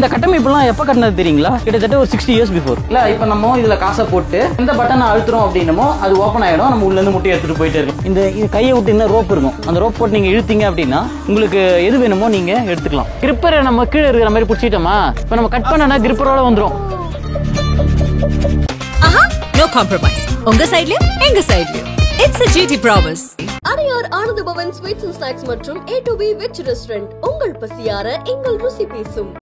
இந்த கட்டமைப்புலாம் எப்போ கட்டினது தெரியுங்களா? கிட்டத்தட்ட ஒரு 60 years பிஃபோர். இல்லை இப்போ நம்ம இதில் காசை போட்டு எந்த பட்டனை அழுத்துறோம் அப்படின்னமோ அது ஓப்பன் ஆகிடும். நம்ம உள்ளேருந்து முட்டையை எடுத்துகிட்டு போயிட்டே இருக்கும். இந்த கையை விட்டு இன்னும் ரோப் இருக்கும். அந்த ரோப் போட்டு நீங்கள் இழுத்தீங்க அப்படின்னா உங்களுக்கு எது வேணுமோ நீங்கள் எடுத்துக்கலாம். கிரிப்பரை நம்ம கீழே இருக்கிற மாதிரி பிடிச்சிட்டோமா, இப்போ நம்ம கட் பண்ணனா கிரிப்பரோட வந்துடும். No compromise. உங்க சைடுலயும் எங்க சைடுலயும். It's a GT promise. Adyar Ananda Pawan sweets and snacks மற்றும் A2B வெஜ் ரெஸ்டாரண்ட். உங்கள் பசியார எங்கள் ருசி பேசும்.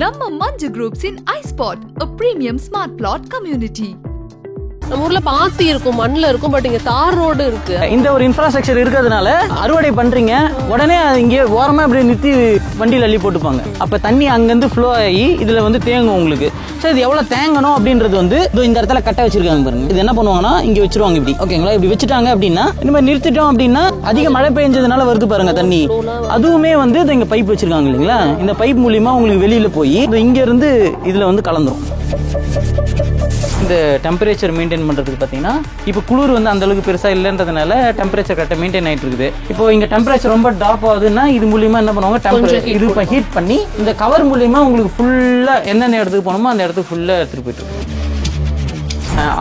நம்ம மஞ்சு குரூப்ஸ் இன் iSpot, a premium smart plot community. நம்ம ஊர்ல பாத்தி இருக்கும், மண்ணுல இருக்கும், பட் இங்க தார் ரோடு இருக்கு. இந்த ஒரு இன்ஃப்ராஸ்ட்ரக்சர் இருக்கிறதுனால அறுவடை பண்றீங்க, உடனே இங்கே ஓரமா இப்படி நிறுத்தி வண்டியில் அள்ளி போட்டுப்பாங்க. அப்ப தண்ணி அங்கிருந்து ஃப்ளோ ஆகி இதுல வந்து தேங்கும் உங்களுக்கு. ஸோ இது எவ்வளவு தேங்கணும் அப்படின்றது வந்து இந்த இடத்துல கட்ட வச்சிருக்காங்க பாருங்க. இது என்ன பண்ணுவாங்கன்னா இங்க வச்சிருவாங்க இப்படி. ஓகேங்களா? இப்படி வச்சுட்டாங்க அப்படின்னா இந்த மாதிரி நிறுத்திட்டோம் அப்படின்னா அதிக மழை பெஞ்சதுனால வருது பாருங்க தண்ணி. அதுவுமே வந்து இங்க பைப் வச்சிருக்காங்க இல்லைங்களா? இந்த பைப் மூலியமா உங்களுக்கு வெளியில போய் இங்க இருந்து இதுல வந்து கலந்துரும். இந்த டெம்பரேச்சர் மெயின்டைன் பண்ணுறதுக்கு பார்த்தீங்கன்னா இப்போ குளிர் வந்து அந்த அளவுக்கு பெருசாக இல்லைன்றதுனால டெம்பரேச்சர் கரெக்டாக மெயின்டைன் ஆகிட்டு இருக்குது. இப்போ இங்கே டெம்பரேச்சர் ரொம்ப ட்ராப் ஆகுதுன்னா இது மூலியமா என்ன பண்ணுவாங்க, டெம்பரேச்சர் இது இப்போ ஹீட் பண்ணி இந்த கவர் மூலியமா உங்களுக்கு ஃபுல்லாக எந்தெந்த இடத்துக்கு போகணுமோ அந்த இடத்துக்கு ஃபுல்லாக எடுத்துகிட்டு போயிட்டு.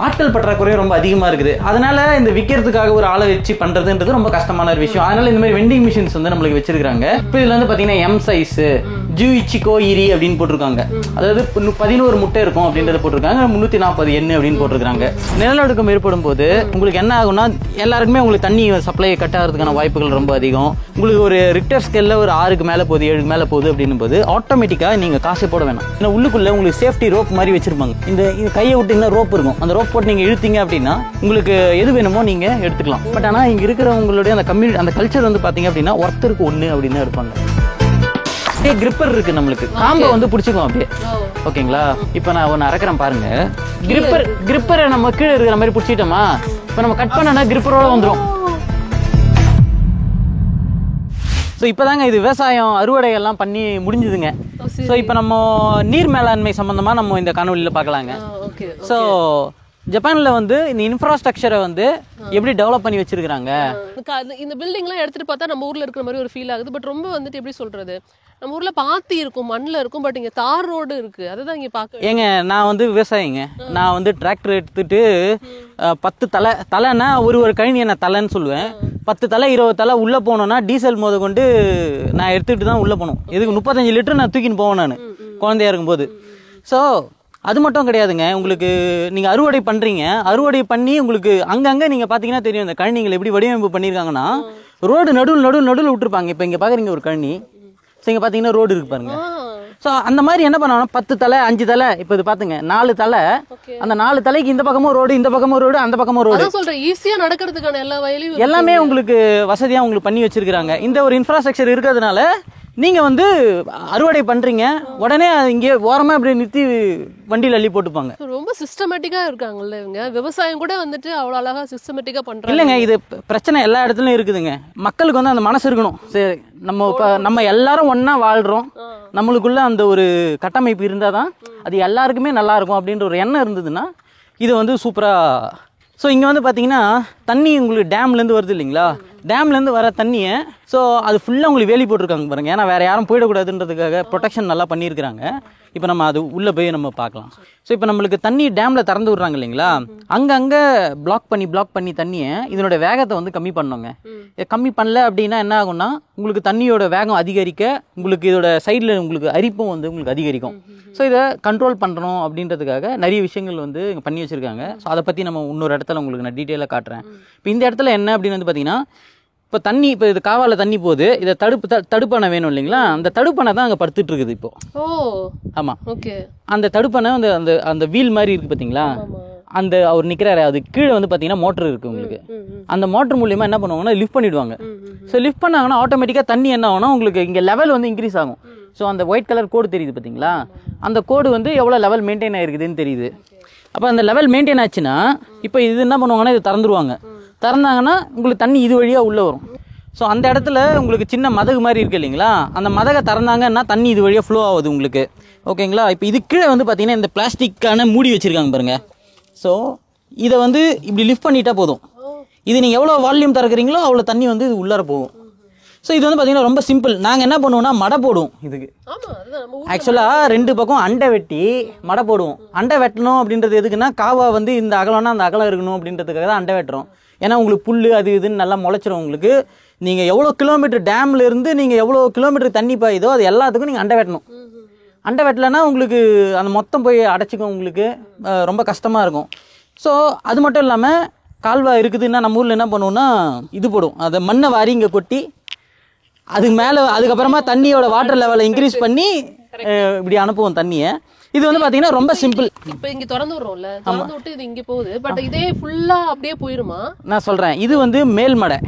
ஆட்கள் பற்றாக்குறையும் ரொம்ப அதிகமாக இருக்குது. அதனால இந்த விற்கிறதுக்காக ஒரு ஆளை வச்சு பண்ணுறதுன்றது ரொம்ப கஷ்டமான ஒரு விஷயம். அதனால இந்த மாதிரி வெண்டிங் மிஷின்ஸ் வந்து நம்மளுக்கு வச்சிருக்காங்க. இப்போ இதில் வந்து பார்த்தீங்கன்னா எம் சைஸ் ஜூஇச்சிகோ இரி அப்படின்னு போட்டிருக்காங்க. அதாவது 11 முட்டை இருக்கும் அப்படின்றத போட்டிருக்காங்க. 340 எண்ணு அப்படின்னு போட்டிருக்காங்க. நிலநடுக்கம் ஏற்படும் போது உங்களுக்கு என்ன ஆகும்னா எல்லாருக்குமே உங்களுக்கு தண்ணி சப்ளை கட் ஆகிறதுக்கான வாய்ப்புகள் ரொம்ப அதிகம். உங்களுக்கு ஒரு ரிக்டர் ஸ்கேல்ல ஒரு 6க்கு மேலே போகுது 7க்கு மேலே போகுது அப்படின்னும் போது ஆட்டோமேட்டிக்காக நீங்கள் காசு போட வேணாம். ஏன்னா உள்ளுக்குள்ள உங்களுக்கு சேஃப்டி ரோப் மாதிரி வச்சிருப்பாங்க. இந்த கையை விட்டு ரோப் இருக்கும். அந்த ரோப் போட்டு நீங்க இழுத்தீங்க அப்படின்னா உங்களுக்கு எது வேணுமோ நீங்க எடுத்துக்கலாம். பட் ஆனா இங்க இருக்கிறவங்களுடைய அந்த கம்யூனிட்டி அந்த கல்ச்சர் வந்து பாத்தீங்க அப்படின்னா ஒருத்தருக்கு ஒண்ணு அப்படின்னு எடுப்பாங்க. கிரிப்பர் இருக்கு, நம்மளுக்கு காம்பை வந்து பிடிச்சிக்கும் அப்படியே. ஓகேங்களா? இப்ப நான் ஒன்னு அரைக்கிறேன் பாருங்க. கிரிப்பரை நம்ம கீழே இருக்கிற மாதிரி பிடிச்சிட்டோமா, இப்ப நம்ம கட் பண்ணனா கிரிப்பரோட வந்துடும். ஸோ இப்போதாங்க இது விவசாயம் அறுவடை எல்லாம் பண்ணி முடிஞ்சுதுங்க. ஸோ இப்போ நம்ம நீர் மேலாண்மை சம்பந்தமா நம்ம இந்த காணொலியில் பார்க்கலாங்க. ஸோ ஜப்பான்ல வந்து இந்த இன்ஃப்ராஸ்ட்ரக்சரை வந்து எப்படி டெவலப் பண்ணி வச்சிருக்காங்க. இந்த பில்டிங்லாம் எடுத்துட்டு பார்த்தா நம்ம ஊர்ல இருக்கிற மாதிரி ஒரு ஃபீல் ஆகுது. பட் ரொம்ப வந்துட்டு எப்படி சொல்றது, நம்ம ஊர்ல பாத்தி இருக்கும், மண்ணுல இருக்கும், பட் இங்க தார் ரோடு இருக்கு. அதுதான் இங்க பாக்க. ஏங்க நான் வந்து விவசாயிங்க. நான் வந்து டிராக்டர் எடுத்துட்டு 10 தலைன்னா ஒரு கழனி என்ன தலைன்னு சொல்லுவேன். 10 தலை 20 தலை உள்ள போனோம்னா டீசல் மோத கொண்டு நான் எடுத்துட்டு தான் உள்ள போகணும். இதுக்கு 35 லிட்டர் நான் தூக்கின்னு போவேன் நான் குழந்தையா இருக்கும்போது. ஸோ அது மட்டும் கிடையாதுங்க. உங்களுக்கு நீங்க அறுவடை பண்றீங்க, அறுவடை பண்ணி உங்களுக்கு அங்கங்க நீங்க பாத்தீங்கன்னா தெரியும் இந்த கழனிகள் எப்படி வடிவமைப்பு பண்ணிருக்காங்கன்னா ரோடு நடுவில் விட்டுருப்பாங்க. இப்ப இங்க பாக்குறீங்க ஒரு கழனி. ஸோ இங்க பாத்தீங்கன்னா ரோடு இருக்கு பாருங்க. ஸோ அந்த மாதிரி என்ன பண்ணுவாங்கன்னா 10 தலை 5 தலை, இப்போ இது பாத்துங்க 4 தலை. அந்த 4 தலைக்கு இந்த பக்கமும் ரோடு, இந்த பக்கமும் ரோடு, அந்த பக்கமும் ரோடு. சொல்றேன் ஈஸியா நடக்கிறதுக்கான எல்லா வயலையும் எல்லாமே உங்களுக்கு வசதியா உங்களுக்கு பண்ணி வச்சிருக்காங்க. இந்த ஒரு இன்ஃப்ராஸ்ட்ரக்சர் இருக்கிறதுனால நீங்க வந்து அறுவடை பண்றீங்க, உடனே இங்கே ஓரமா இப்படி நிறுத்தி வண்டியில் அள்ளி போட்டுப்பாங்க. ரொம்ப சிஸ்டமேட்டிக்கா இருக்காங்கல்ல இவங்க. விவசாயம் கூட வந்துட்டு அவ்வளவு அழகா சிஸ்டமேட்டிக்கா பண்றாங்க. இல்லைங்க, இது பிரச்சனை எல்லா இடத்துலயும் இருக்குதுங்க. மக்களுக்கு வந்து அந்த மனசு இருக்கணும். சரி, நம்ம எல்லாரும் ஒன்னா வாழ்றோம், நம்மளுக்குள்ள அந்த ஒரு கட்டமைப்பு இருந்தாதான் அது எல்லாருக்குமே நல்லா இருக்கும் அப்படின்ற ஒரு எண்ணம் இருந்ததுன்னா இது வந்து சூப்பரா. ஸோ இங்கே வந்து பார்த்தீங்கன்னா தண்ணி உங்களுக்கு டேம்லேருந்து வருது இல்லைங்களா? டேம்லேருந்து வர தண்ணியை ஸோ அது ஃபுல்லாக உங்களுக்கு வேலி போட்டிருக்காங்க பாருங்க. ஏன்னா வேறு யாரும் போயிடக்கூடாதுன்றதுக்காக ப்ரொடெக்ஷன் நல்லா பண்ணியிருக்கிறாங்க. இப்போ நம்ம அது உள்ளே போய் நம்ம பார்க்கலாம். ஸோ இப்போ நம்மளுக்கு தண்ணி டேமில் திறந்து விட்றாங்க இல்லைங்களா? அங்கங்கே பிளாக் பண்ணி தண்ணியை இதனோட வேகத்தை வந்து கம்மி பண்ணோங்க. கம்மி பண்ணல அப்படின்னா என்ன ஆகும்னா உங்களுக்கு தண்ணியோட வேகம் அதிகரிக்க உங்களுக்கு இதோட சைடில் உங்களுக்கு அரிப்பும் வந்து உங்களுக்கு அதிகரிக்கும். ஸோ இதை கண்ட்ரோல் பண்ணுறோம் அப்படின்றதுக்காக நிறைய விஷயங்கள் வந்து இங்கே பண்ணி வச்சுருக்காங்க. ஸோ அதை பற்றி நம்ம இன்னொரு இடத்துல உங்களுக்கு நான் டீட்டெயிலாக காட்டுறேன். இப்போ இந்த இடத்துல என்ன அப்படின்னு வந்து பார்த்தீங்கன்னா இப்போ தண்ணி இப்போ இது காவால தண்ணி போகுது, இதை தடுப்பணை வேணும் இல்லைங்களா? அந்த தடுப்பணை தான் அங்கே படுத்துட்டு இருக்குது இப்போ. ஆமாம், ஓகே. அந்த தடுப்பணை வந்து அந்த வீல் மாதிரி இருக்குது பார்த்தீங்களா? அந்த அவர் நிற்கிறாரு, அது கீழே வந்து பார்த்தீங்கன்னா மோட்டர் இருக்குது உங்களுக்கு. அந்த மோட்டர் மூலியமாக என்ன பண்ணுவாங்கன்னா லிஃப்ட் பண்ணிவிடுவாங்க. ஸோ லிஃப்ட் பண்ணாங்கன்னா ஆட்டோமேட்டிக்காக தண்ணி என்ன ஆகும்னா உங்களுக்கு இங்கே லெவல் வந்து இன்க்ரீஸ் ஆகும். ஸோ அந்த ஒயிட் கலர் கோடு தெரியுது பார்த்தீங்களா? அந்த கோடு வந்து எவ்வளோ லெவல் மெயின்டைன் ஆகிருக்குதுன்னு தெரியுது. அப்போ அந்த லெவல் மெயின்டைன் ஆச்சுன்னா இப்போ இது என்ன பண்ணுவாங்கன்னா இது திறந்துருவாங்க. திறந்தாங்கன்னா உங்களுக்கு தண்ணி இது வழியாக உள்ளே வரும். ஸோ அந்த இடத்துல உங்களுக்கு சின்ன மதகு மாதிரி இருக்குது இல்லைங்களா? அந்த மதகை திறந்தாங்கன்னா தண்ணி இது வழியாக ஃப்ளோ ஆகுது உங்களுக்கு. ஓகேங்களா? இப்போ இது கீழே வந்து பார்த்தீங்கன்னா இந்த பிளாஸ்டிக்கான மூடி வச்சுருக்காங்க பாருங்கள். ஸோ இதை வந்து இப்படி லிஃப்ட் பண்ணிட்டா போதும். இது நீங்கள் எவ்வளோ வால்யூம் திறக்கிறீங்களோ அவ்வளோ தண்ணி வந்து இது உள்ளார போகும். ஸோ இது வந்து பார்த்தீங்கன்னா ரொம்ப சிம்பிள். நாங்கள் என்ன பண்ணுவோம்னா மடை போடுவோம் இதுக்கு. ஆக்சுவலாக 2 பக்கம் அண்டை வெட்டி மடை போடுவோம். அண்டை வெட்டணும் அப்படின்றது எதுக்குன்னா காவா வந்து இந்த அகலம்னா அந்த அகலம் இருக்கணும் அப்படின்றதுக்காக தான் அண்டை வெட்டுறோம். ஏன்னா உங்களுக்கு புல் அது இதுன்னு நல்லா முளைச்சிரும். உங்களுக்கு நீங்கள் எவ்வளோ கிலோமீட்டர் டேம்ல இருந்து நீங்கள் எவ்வளோ கிலோமீட்டர் தண்ணி பாயுதோ அது எல்லாத்துக்கும் நீங்கள் அண்டை வெட்டணும். அண்டை வெட்டலைன்னா உங்களுக்கு அந்த மொத்தம் போய் அடைச்சிக்கும், உங்களுக்கு ரொம்ப கஷ்டமாக இருக்கும். ஸோ அது மட்டும் இல்லாமல் கால்வாய் இருக்குதுன்னா நம்ம ஊரில் என்ன பண்ணுவோம்னா இது போடும், அதை மண்ணை வாரி இங்கே கொட்டி அதுக்கு மேலே அதுக்கப்புறமா தண்ணியோட வாட்டர் லெவலை இன்க்ரீஸ் பண்ணி இப்படி அனுப்புவோம் தண்ணியை. இது வந்து பார்த்தீங்கன்னா ரொம்ப சிம்பிள். இப்போ இங்கே திறந்து விடுறோம்ல, திறந்து விட்டு இது இங்கே போகுது. பட் இதே ஃபுல்லாக அப்படியே போயிருமா? நான் சொல்கிறேன், இது வந்து மேல் மடை.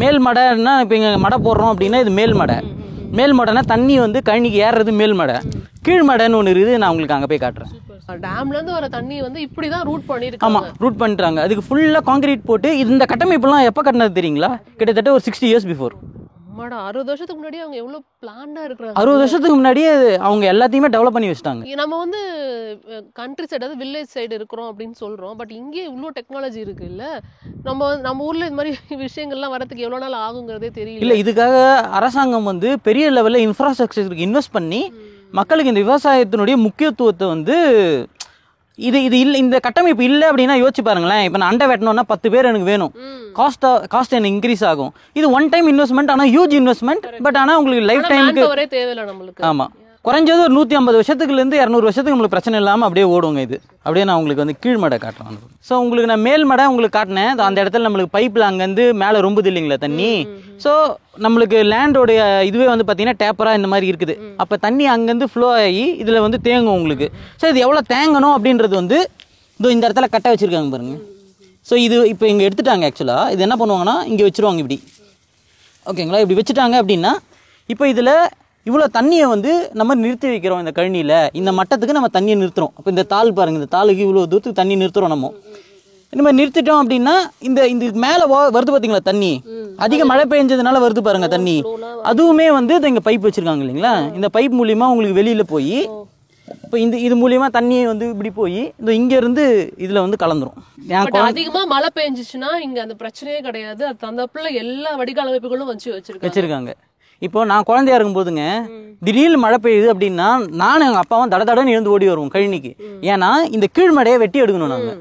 மேல் மடைன்னா இப்போ இங்கே மடை போடுறோம் அப்படின்னா இது மேல் மடை. மேல் மடைனா தண்ணி வந்து கழனிக்கு ஏறுறது மேல் மடை. கீழ் மடைன்னு ஒன்று இருக்குது, நான் உங்களுக்கு அங்கே போய் காட்டுறேன். டேம்ல இருந்து வர தண்ணி வந்து இப்படிதான் ரூட் பண்ணிருக்காங்க. ஆமா, ரூட் பண்ணிட்டாங்க. அதுக்கு ஃபுல்லா கான்கிரீட் போட்டு இந்த கட்டமைப்புலாம் எப்போ கட்டினது தெரியுங்களா? கிட்டத்தட்ட ஒரு 60 இயர்ஸ் பிஃபோர். 60 வருஷத்துக்கு முன்னாடி அவங்க எவ்வளவு பிளான்டா இருக்காங்க. 60 வருஷத்துக்கு முன்னாடியே அவங்க எல்லாத்தையுமே டெவலப் பண்ணி வச்சிட்டாங்க. நம்ம வந்து கண்ட்ரி சைடு, அதாவது வில்லேஜ் சைடு இருக்கிறோம் அப்படின்னு சொல்றோம். பட் இங்கே இவ்வளோ டெக்னாலஜி இருக்கு இல்ல. நம்ம ஊர்ல இந்த மாதிரி விஷயங்கள்லாம் வரதுக்கு எவ்வளவு நாள் ஆகுங்கிறதே தெரியல. இல்ல, இதுக்காக அரசாங்கம் வந்து பெரிய லெவல்ல இன்ஃப்ராஸ்ட்ரக்சருக்கு இன்வெஸ்ட் பண்ணி மக்களுக்கு இந்த விவசாயத்தினுடைய முக்கியத்துவத்தை வந்து இது இல்லை, இந்த கட்டமைப்பு இல்லை அப்படின்னா யோசிச்சு பாருங்களேன். இப்போ நான் அண்டை வெட்டணும்னா 10 பேர் எனக்கு வேணும், காஸ்ட் எனக்கு இன்க்ரீஸ் ஆகும். இது ஒன் டைம் இன்வெஸ்ட்மெண்ட், ஆனால் ஹியூஜ் இன்வெஸ்ட்மெண்ட். பட் ஆனால் உங்களுக்கு லைஃப் டைமுக்கு தேவையில்லை நம்மளுக்கு. ஆமாம், குறைஞ்சது ஒரு 150 வருஷத்துக்குலேருந்து 200 வருஷத்துக்கு நம்மளுக்கு பிரச்சனை இல்லாமல் அப்படியே ஓடுங்க. இது அப்படியே நான் உங்களுக்கு வந்து கீழ் மடை காட்டுறேன். ஸோ உங்களுக்கு நான் மேல் மடை உங்களுக்கு காட்டினேன். அந்த இடத்துல நம்மளுக்கு பைப்பில் அங்கேருந்து மேலே ரொம்புது இல்லைங்களா தண்ணி. ஸோ நம்மளுக்கு லேண்டோடைய இதுவே வந்து பார்த்தீங்கன்னா டேப்பராக இந்த மாதிரி இருக்குது. அப்போ தண்ணி அங்கேருந்து ஃப்ளோ ஆகி இதில் வந்து தேங்கும் உங்களுக்கு. ஸோ இது எவ்வளோ தேங்கணும் அப்படின்றது வந்து இதோ இந்த இடத்துல கட்டை வச்சுருக்காங்க பாருங்க. ஸோ இது இப்போ இங்கே எடுத்துட்டாங்க. ஆக்சுவலாக இது என்ன பண்ணுவாங்கன்னா இங்கே வச்சுருவாங்க இப்படி, ஓகேங்களா? இப்படி வச்சுட்டாங்க அப்படின்னா இப்போ இதில் இவ்வளோ தண்ணியை வந்து நம்ம நிறுத்தி வைக்கிறோம். இந்த கழனியில் இந்த மட்டத்துக்கு நம்ம தண்ணியை நிறுத்துறோம். இப்போ இந்த தாள் பாருங்கள், இந்த தாளுக்கு இவ்வளோ தூரத்துக்கு தண்ணி நிறுத்துறோம். நம்ம இந்த மாதிரி நிறுத்திட்டோம் அப்படின்னா இந்த மேலே வருது பார்த்தீங்களா தண்ணி, அதிக மழை பெஞ்சதுனால வருது பாருங்க தண்ணி. அதுவுமே வந்து இங்கே பைப் வச்சுருக்காங்க இல்லைங்களா? இந்த பைப் மூலியமாக உங்களுக்கு வெளியில் போய் இப்போ இது மூலியமாக தண்ணியை வந்து இப்படி போய் இந்த இங்கேருந்து இதில் வந்து கலந்துரும். அதிகமாக மழை பெஞ்சிச்சுன்னா இங்கே அந்த பிரச்சனையே கிடையாது. அது தந்தப்புல எல்லா வடிகால் அமைப்புகளும் வச்சிருக்காங்க. இப்போ நான் குழந்தையா இருக்கும் போதுங்க திடீர்னு மழை பெய்யுது அப்படின்னா நானும் எங்கள் அப்பாவும் தடன்னு எழுந்து ஓடி வருவோம் கழனிக்கு. ஏன்னா இந்த கீழ்மடையை வெட்டி எடுக்கணும் நாங்கள்.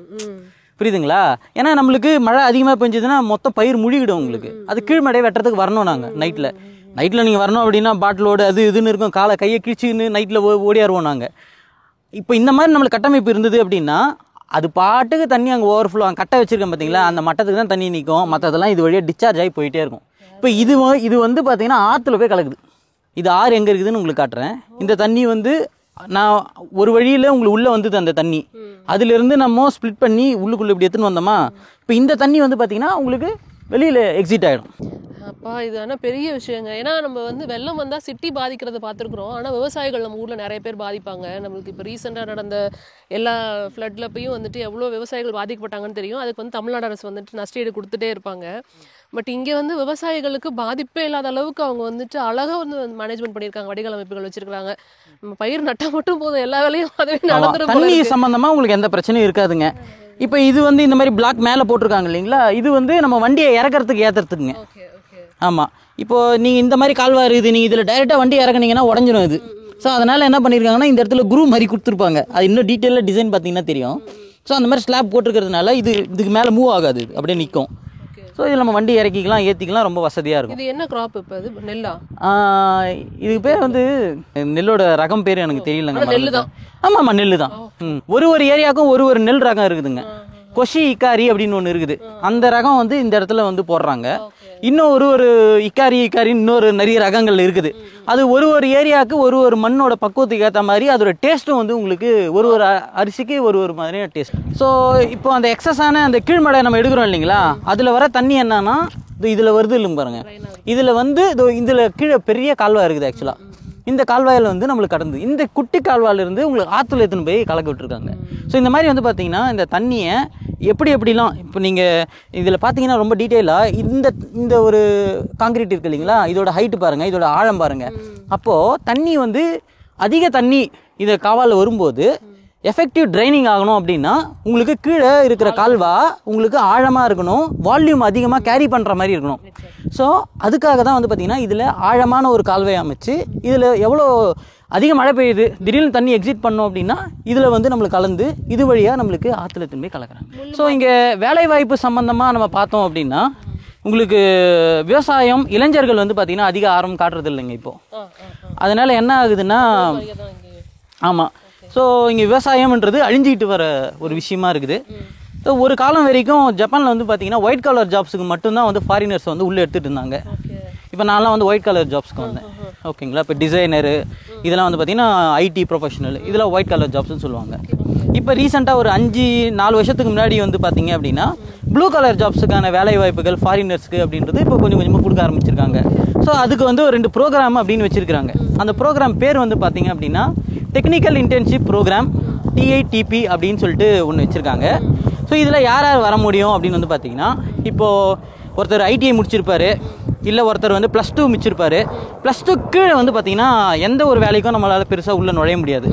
புரியுதுங்களா? ஏன்னா நம்மளுக்கு மழை அதிகமாக பெஞ்சதுன்னா மொத்தம் பயிர் முழுகிடும் உங்களுக்கு. அது கீழ்மடையை வெட்டுறதுக்கு வரணும் நாங்கள் நைட்டில் நீங்கள் வரணும் அப்படின்னா பாட்டிலோடு அது இதுன்னு இருக்கும், கையை கிழிச்சின்னு நைட்டில் ஓடியாருவோம் நாங்கள். இப்போ இந்த மாதிரி நம்மளுக்கு கட்டமைப்பு இருந்தது அப்படின்னா அது பாட்டுக்கு தண்ணி அங்கே ஓவர்ஃப்ளோ கட்டை வச்சிருக்கேன் பார்த்தீங்களா, அந்த மட்டத்துக்கு தான் தண்ணி நிற்கும். மற்றதெல்லாம் இது வழியாக டிஸ்சார்ஜ் ஆகி போயிட்டே இருக்கும். இப்போ இது வந்து பார்த்தீங்கன்னா ஆற்றுல போய் கலக்குது. இது ஆறு எங்கே இருக்குதுன்னு உங்களுக்கு காட்டுறேன். இந்த தண்ணி வந்து நான் ஒரு வழியில் உங்களுக்கு உள்ளே வந்தது அந்த தண்ணி. அதுலேருந்து நம்ம ஸ்ப்ளிட் பண்ணி உள்ளுக்குள்ளே இப்படி எடுத்துன்னு வந்தோமா, இப்போ இந்த தண்ணி வந்து பார்த்தீங்கன்னா உங்களுக்கு வெளியில் எக்ஸிட் ஆகிடும். அப்பா இது ஆனால் பெரிய விஷயங்க. ஏன்னா நம்ம வந்து வெள்ளம் வந்தால் சிட்டி பாதிக்கிறத பார்த்துருக்குறோம். ஆனால் விவசாயிகள் நம்ம ஊரில் நிறைய பேர் பாதிப்பாங்க. நம்மளுக்கு இப்போ ரீசெண்டாக நடந்த எல்லா ஃப்ளட்டில் போயும் வந்துட்டு எவ்வளோ விவசாயிகள் பாதிக்கப்பட்டாங்கன்னு தெரியும். அதுக்கு வந்து தமிழ்நாடு அரசு வந்துட்டு நஷ்டஈடு கொடுத்துட்டே இருப்பாங்க. பட் இங்கே வந்து விவசாயிகளுக்கு பாதிப்பே இல்லாத அளவுக்கு அவங்க வந்துட்டு அழகாக வந்து மேனேஜ்மெண்ட் பண்ணியிருக்காங்க. வடிகால் அமைப்புகள் வச்சிருக்காங்க. நம்ம பயிர் நட்டால் மட்டும் போதும், எல்லா வேலையும் அதுவே நடந்துரும். தண்ணி சம்பந்தமாக உங்களுக்கு எந்த பிரச்சனையும் இருக்காதுங்க. இப்போ இது வந்து இந்த மாதிரி பிளாக் மேலே போட்டிருக்காங்க இல்லைங்களா, இது வந்து நம்ம வண்டியை இறக்கிறதுக்கு ஏற்றுறதுக்குங்க. ஆமாம், இப்போது நீங்கள் இந்த மாதிரி கால்வாய் இருக்குது, நீங்கள் இதில் டைரெக்டாக வண்டி இறக்குனீங்கன்னா உடஞ்சிடும் இது. ஸோ அதனால் என்ன பண்ணியிருக்காங்கன்னா இந்த இடத்துல குரூ மாதிரி கொடுத்துருப்பாங்க. அது இன்னும் டீட்டெயிலாக டிசைன் பார்த்தீங்கன்னா தெரியும். ஸோ அந்த மாதிரி ஸ்லாப் போட்டிருக்கிறதுனால இதுக்கு மேலே மூவ் ஆகாது, அப்படியே நிற்கும். ஸோ இதில் நம்ம வண்டி இறக்கிக்கலாம், ஏற்றிக்கலாம், ரொம்ப வசதியாக இருக்கும். இது என்ன கிராப் இப்போ? இது நெல்லா? இதுக்கு பேர் வந்து நெல்லோட ரகம் பேர் எனக்கு தெரியலங்க. நெல்லு தான். ஆமாம், நெல்லு தான். ஒரு ஏரியாவுக்கும் ஒரு நெல் ரகம் இருக்குதுங்க. கொஷி இக்காரி அப்படின்னு ஒன்று இருக்குது. அந்த ரகம் வந்து இந்த இடத்துல வந்து போடுறாங்க. இன்னும் ஒரு இக்காரி இன்னொரு நிறைய ரகங்கள் இருக்குது. அது ஒரு ஏரியாவுக்கு ஒரு மண்ணோட பக்குவத்துக்கு ஏற்ற மாதிரி அதோட டேஸ்ட்டும் வந்து உங்களுக்கு ஒரு அரிசிக்கு ஒரு மாதிரியான டேஸ்ட். ஸோ இப்போ அந்த எக்ஸஸான அந்த கீழ்மடை நம்ம எடுக்கிறோம் இல்லைங்களா, அதில் வர தண்ணி என்னன்னா இதில் வருது இல்லைங்க பாருங்க. இதில் வந்து இதில் கீழே பெரிய கால்வாய் இருக்குது. ஆக்சுவலாக இந்த கால்வாயில் வந்து நம்மளுக்கு கடந்து இந்த குட்டி கால்வாயிலிருந்து உங்களுக்கு ஆற்றுல எடுத்துன்னு போய் கலக்க விட்டுருக்காங்க. ஸோ இந்த மாதிரி வந்து பார்த்தீங்கன்னா இந்த தண்ணியை எப்படிலாம் இப்போ நீங்கள் இதில் பார்த்தீங்கன்னா ரொம்ப டீட்டெயிலாக இந்த ஒரு காங்கிரீட் இருக்குது இல்லைங்களா, இதோட ஹைட்டு பாருங்கள், இதோட ஆழம் பாருங்கள். அப்போது தண்ணி வந்து அதிக தண்ணி இதை காவாலில் வரும்போது எஃபெக்டிவ் ட்ரைனிங் ஆகணும் அப்படின்னா உங்களுக்கு கீழே இருக்கிற கால்வா உங்களுக்கு ஆழமாக இருக்கணும், வால்யூம் அதிகமாக கேரி பண்ணுற மாதிரி இருக்கணும். ஸோ அதுக்காக தான் வந்து பார்த்திங்கன்னா இதில் ஆழமான ஒரு கால்வாய் அமைச்சு இதில் எவ்வளோ அதிக மழை பெய்யுது திடீர்னு தண்ணி எக்ஸிட் பண்ணோம் அப்படின்னா இதில் வந்து நம்மளுக்கு கலந்து இது வழியாக நம்மளுக்கு ஆற்றுல திரும்பி கலக்கிறாங்க. ஸோ இங்கே வேலைவாய்ப்பு சம்மந்தமாக நம்ம பார்த்தோம் அப்படின்னா உங்களுக்கு விவசாயம் இளைஞர்கள் வந்து பார்த்திங்கன்னா அதிக ஆர்வம் காட்டுறது இல்லைங்க இப்போது. அதனால் என்ன ஆகுதுன்னா ஆமாம், ஸோ இங்கே விவசாயம்ன்றது அழிஞ்சிக்கிட்டு வர ஒரு விஷயமா இருக்குது. ஸோ ஒரு காலம் வரைக்கும் ஜப்பானில் வந்து பார்த்தீங்கன்னா ஒயிட் கலர் ஜாப்ஸுக்கு மட்டும்தான் வந்து ஃபாரினர்ஸ் வந்து உள்ளே எடுத்துகிட்டு இருந்தாங்க. இப்போ நான்லாம் வந்து ஒயிட் கலர் ஜாப்ஸ்க்கு வந்தேன். ஓகேங்களா, இப்போ டிசைனரு இதெல்லாம் வந்து பார்த்தீங்கன்னா ஐடி ப்ரொஃபஷனல் இதெல்லாம் ஒயிட் கலர் ஜாப்ஸ்னு சொல்லுவாங்க. இப்போ ரீசெண்டாக ஒரு 5-4 வருஷத்துக்கு முன்னாடி வந்து பார்த்தீங்க அப்படின்னா ப்ளூ கலர் ஜாப்ஸுக்கான வேலை வாய்ப்புகள் ஃபாரினர்ஸ்க்கு அப்படின்றது இப்போ கொஞ்சம் கொஞ்சமாக கொடுக்க ஆரம்பிச்சிருக்காங்க. ஸோ அதுக்கு வந்து ஒரு 2 ப்ரோக்ராம் அப்படின்னு வச்சுருக்காங்க. அந்த ப்ரோக்ராம் பேர் வந்து பார்த்தீங்க அப்படின்னா டெக்னிக்கல் இன்டர்ன்ஷிப் ப்ரோக்ராம் TITP அப்படின்னு சொல்லிட்டு ஒன்று வச்சுருக்காங்க. ஸோ இதில் யார் யார் வர முடியும் அப்படின்னு வந்து பார்த்தீங்கன்னா இப்போது ஒருத்தர் ITI முடிச்சிருப்பார், இல்லை ஒருத்தர் வந்து +2 முடிச்சிருப்பார். +2 கீழே வந்து பார்த்தீங்கன்னா எந்த ஒரு வேலைக்கும் நம்மளால் பெருசாக உள்ளே நுழைய முடியாது.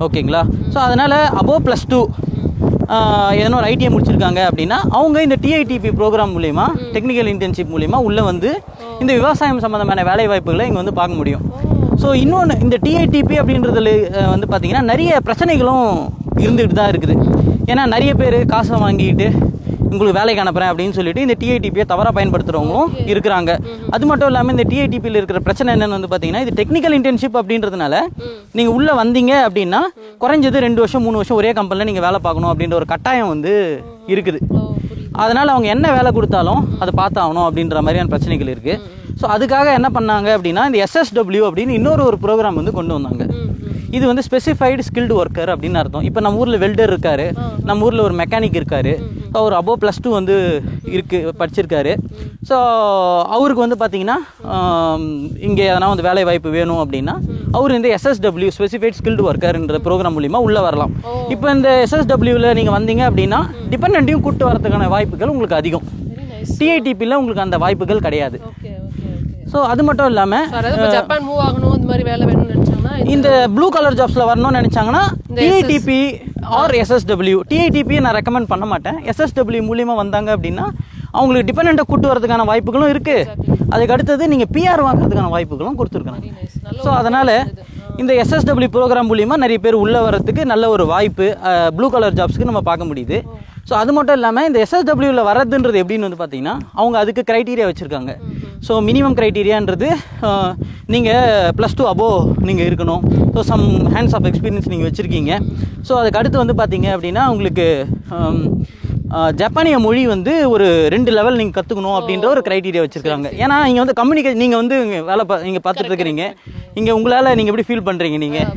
ஓகேங்களா, ஸோ அதனால் அபோவ் +2 எதனா ஒரு ITI முடிச்சிருக்காங்க அப்படின்னா அவங்க இந்த TITP ப்ரோக்ராம் மூலிமா டெக்னிக்கல் இன்டர்ன்ஷிப் மூலிமா உள்ளே வந்து இந்த விவசாயம் சம்மந்தமான வேலை வாய்ப்புகளை இங்கே வந்து பார்க்க முடியும். ஸோ இன்னொன்று இந்த TITP அப்படின்றதுல வந்து பார்த்திங்கன்னா நிறைய பிரச்சனைகளும் இருந்துகிட்டு தான் இருக்குது. ஏன்னா நிறைய பேர் காசை வாங்கிட்டு உங்களுக்கு வேலைக்கு அனுப்புகிறேன் அப்படின்னு சொல்லிட்டு இந்த TITPயை தவறாக பயன்படுத்துகிறவங்களும் இருக்கிறாங்க. அது மட்டும் இல்லாமல் இந்த TITPயில் இருக்கிற பிரச்சனை என்னென்னு வந்து பார்த்தீங்கன்னா இது டெக்னிக்கல் இன்டர்ன்ஷிப் அப்படின்றதுனால நீங்கள் உள்ளே வந்தீங்க அப்படின்னா குறைஞ்சது 2 வருஷம் 3 வருஷம் ஒரே கம்பெனியில் நீங்கள் வேலை பார்க்கணும் அப்படின்ற ஒரு கட்டாயம் வந்து இருக்குது. அதனால் அவங்க என்ன வேலை கொடுத்தாலும் அதை பார்த்தாகணும் அப்படின்ற மாதிரியான பிரச்சனைகள் இருக்குது. ஸோ அதுக்காக என்ன பண்ணாங்க அப்படின்னா இந்த SSW அப்படின்னு இன்னொரு ப்ரோக்ராம் வந்து கொண்டு வந்தாங்க. இது வந்து ஸ்பெசிஃபைடு ஸ்கில்டு ஒர்க்கர் அப்படின்னு அர்த்தம். இப்போ நம்ம ஊரில் வெல்டர் இருக்காரு, நம்ம ஊரில் ஒரு மெக்கானிக் இருக்காரு, அவர் அபோவ் +2 வந்து படிச்சிருக்காரு. ஸோ அவருக்கு வந்து பார்த்தீங்கன்னா இங்கே எதனா வந்து வேலை வாய்ப்பு வேணும் அப்படின்னா அவர் இந்த SSW ஸ்பெசிஃபைடு ஸ்கில்டு ஒர்க்கர்ன்ற ப்ரோக்ராம் மூலிமா உள்ளே வரலாம். இப்போ இந்த SSWவில் நீங்கள் வந்தீங்க அப்படின்னா டிபெண்டையும் கூப்பிட்டு வரதுக்கான வாய்ப்புகள் உங்களுக்கு அதிகம். TITPயில் உங்களுக்கு அந்த வாய்ப்புகள் கிடையாது. ஸோ அது மட்டும் இல்லாமல் ஜப்பான் மூவ் ஆகணும் இந்த மாதிரி வேலை வேணும்னு நினச்சாங்கன்னா இந்த ப்ளூ கலர் ஜாப்ஸில் வரணும்னு நினச்சாங்கன்னா TITP ஆர் SSW. TITP நான் ரெக்கமெண்ட் பண்ண மாட்டேன். SSW மூலிமா வந்தாங்க அப்படின்னா அவங்களுக்கு டிபெண்டை கூட்டு வரதுக்கான வாய்ப்புகளும் இருக்குது. அதுக்கு அடுத்தது நீங்கள் PR வாங்குறதுக்கான வாய்ப்புகளும் கொடுத்துருக்காங்க. ஸோ அதனால் இந்த SSW ப்ரோக்ராம் மூலிமா நிறைய பேர் உள்ளே வரதுக்கு நல்ல ஒரு வாய்ப்பு ப்ளூ கலர் ஜாப்ஸ்க்கு நம்ம பார்க்க முடியுது. ஸோ அது மட்டும் இல்லாமல் இந்த SSWவில் வர்றதுன்றது எப்படின்னு வந்து பார்த்தீங்கன்னா அவங்க அதுக்கு க்ரைட்டீரியா வச்சுருக்காங்க. ஸோ மினிமம் க்ரைட்டீரியான்றது நீங்கள் +2 அபோவ் நீங்கள் இருக்கணும். So some hands of experience நீங்கள் வச்சுருக்கீங்க. ஸோ அதுக்கு அடுத்து வந்து பார்த்தீங்க அப்படின்னா உங்களுக்கு ஜப்பானிய மொழி வந்து ஒரு 2 லெவல் நீங்கள் கற்றுக்கணும் அப்படின்ற ஒரு க்ரைட்டீரியா வச்சுருக்காங்க. ஏன்னா இங்கே வந்து நீங்கள் வந்து வேலை நீங்கள் பார்த்துட்டு இருக்கிறீங்க, இங்கே உங்களால் நீங்கள் எப்படி ஃபீல் பண்ணுறீங்க, நீங்கள்